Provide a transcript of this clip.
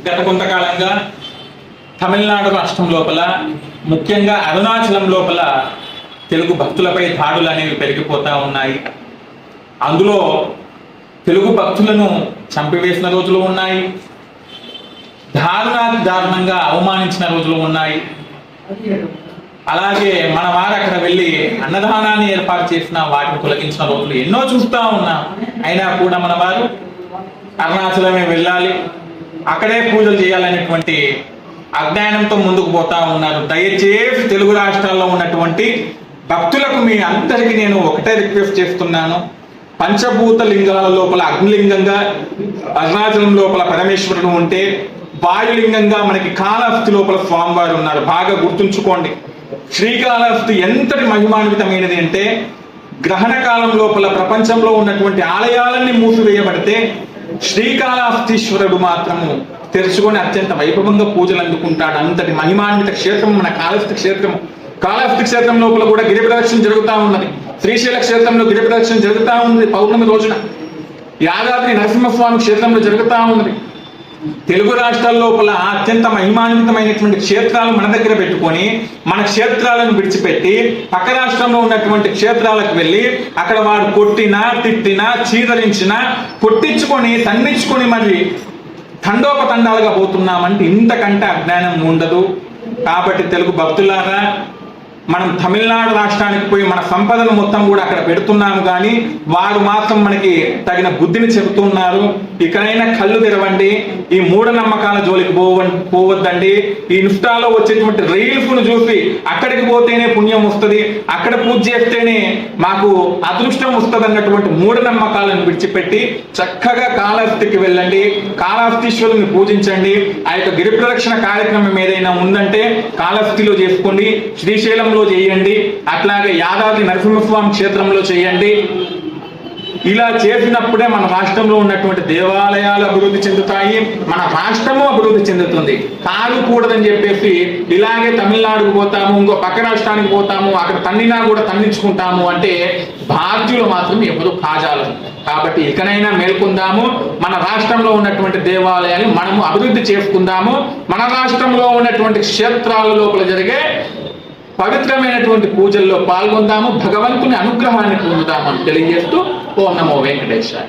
గత కొంతకాలంగా తమిళనాడు రాష్ట్రం లోపల, ముఖ్యంగా అరుణాచలం లోపల తెలుగు భక్తులపై దాడులు అనేవి పెరిగిపోతూ ఉన్నాయి. అందులో తెలుగు భక్తులను చంపివేసిన రోజులు ఉన్నాయి, దారుణంగా అవమానించిన రోజులు ఉన్నాయి. అలాగే మన వారు అక్కడ వెళ్ళి అన్నదానాన్ని ఏర్పాటు చేసిన వాటిని తొలగించిన రోజులు ఎన్నో చూస్తూ ఉన్నాం. అయినా కూడా మన వారు అరుణాచలమే వెళ్ళాలి, అక్కడే పూజలు చేయాలనేటువంటి అజ్ఞానంతో ముందుకు పోతా ఉన్నారు. దయచేసి తెలుగు రాష్ట్రాల్లో ఉన్నటువంటి భక్తులకు మీ అందరికీ నేను ఒకటే రిక్వెస్ట్ చేస్తున్నాను. పంచభూత లింగాల లోపల అగ్నిలింగంగా అరుణాచలం లోపల పరమేశ్వరుడు ఉంటే, వాయులింగంగా మనకి కాళహస్తి లోపల స్వామివారు ఉన్నారు. బాగా గుర్తుంచుకోండి. శ్రీకాళహస్తి ఎంతటి మహిమాన్వితమైనది అంటే, గ్రహణ కాలం లోపల ప్రపంచంలో ఉన్నటువంటి ఆలయాలన్నీ మూసివేయబడితే శ్రీకాళహస్తీశ్వరుడు మాత్రము తెరుచుకొని అత్యంత వైభవంగా పూజలు అందుకుంటాడు. అంతటి మహిమాన్విత క్షేత్రం మన కాళహస్తి క్షేత్రం. కాళహస్తి క్షేత్రం లోపల కూడా గిరి ప్రదక్షిణ జరుగుతూ ఉన్నది. శ్రీశైల క్షేత్రంలో గిరి ప్రదక్షిణ జరుగుతూ ఉన్నది పౌర్ణమి రోజున. యాదాద్రి నరసింహస్వామి క్షేత్రంలో జరుగుతూ ఉన్నది. తెలుగు రాష్ట్రాల లోపల అత్యంత మహిమాన్వితమైనటువంటి క్షేత్రాలు మన దగ్గర పెట్టుకొని, మన క్షేత్రాలను విడిచిపెట్టి పక్క రాష్ట్రంలో ఉన్నటువంటి క్షేత్రాలకు వెళ్ళి అక్కడ వాడు కొట్టినా, తిట్టినా, చీదరించినా, కొట్టించుకొని, తండించుకొని మళ్ళీ తండోపతండాలుగా పోతున్నామంటే ఇంతకంటే అజ్ఞానం ఉండదు. కాబట్టి తెలుగు భక్తులారా, మనం తమిళనాడు రాష్ట్రానికి పోయి మన సంపదను మొత్తం కూడా అక్కడ పెడుతున్నాము, కానీ వారు మాత్రం మనకి తగిన బుద్ధిని చెబుతున్నారు. ఇకనైనా కళ్ళు తెరవండి, ఈ మూఢనమ్మకాల జోలికి పోవద్దండి. ఈ ఇన్స్టాలో వచ్చేటువంటి రీల్స్ను చూసి అక్కడికి పోతేనే పుణ్యం వస్తుంది, అక్కడ పూజ చేస్తేనే మాకు అదృష్టం వస్తుంది అన్నటువంటి మూఢనమ్మకాలను విడిచిపెట్టి చక్కగా కాళహస్తికి వెళ్ళండి, కాళహస్తీశ్వరుని పూజించండి. ఆ యొక్క గిరి ప్రదక్షిణ కార్యక్రమం ఏదైనా ఉందంటే కాళహస్తిలో చేసుకోండి, శ్రీశైలం చేయండి, అట్లాగే యాదాద్రి నరసింహస్వామి క్షేత్రంలో చేయండి. ఇలా చేసినప్పుడే మన రాష్ట్రంలో ఉన్నటువంటి దేవాలయాలు అభివృద్ధి చెందుతాయి, మన రాష్ట్రము అభివృద్ధి చెందుతుంది. కాదుకూడదని చెప్పేసి ఇలాగే తమిళనాడుకు పోతాము, ఇంకో పక్క రాష్ట్రానికి పోతాము, అక్కడ తన్నినా కూడా తన్నించుకుంటాము అంటే బాధ్యులు మాత్రం ఎవరు కాజాలరు. కాబట్టి ఇకనైనా మేల్కొందాము, మన రాష్ట్రంలో ఉన్నటువంటి దేవాలయాన్ని మనము అభివృద్ధి చేసుకుందాము, మన రాష్ట్రంలో ఉన్నటువంటి క్షేత్రాల లోపల జరిగే పవిత్రమైనటువంటి పూజల్లో పాల్గొందాము, భగవంతుని అనుగ్రహాన్ని పొందుదామని తెలియజేస్తూ ఓం నమో వెంకటేశాయ.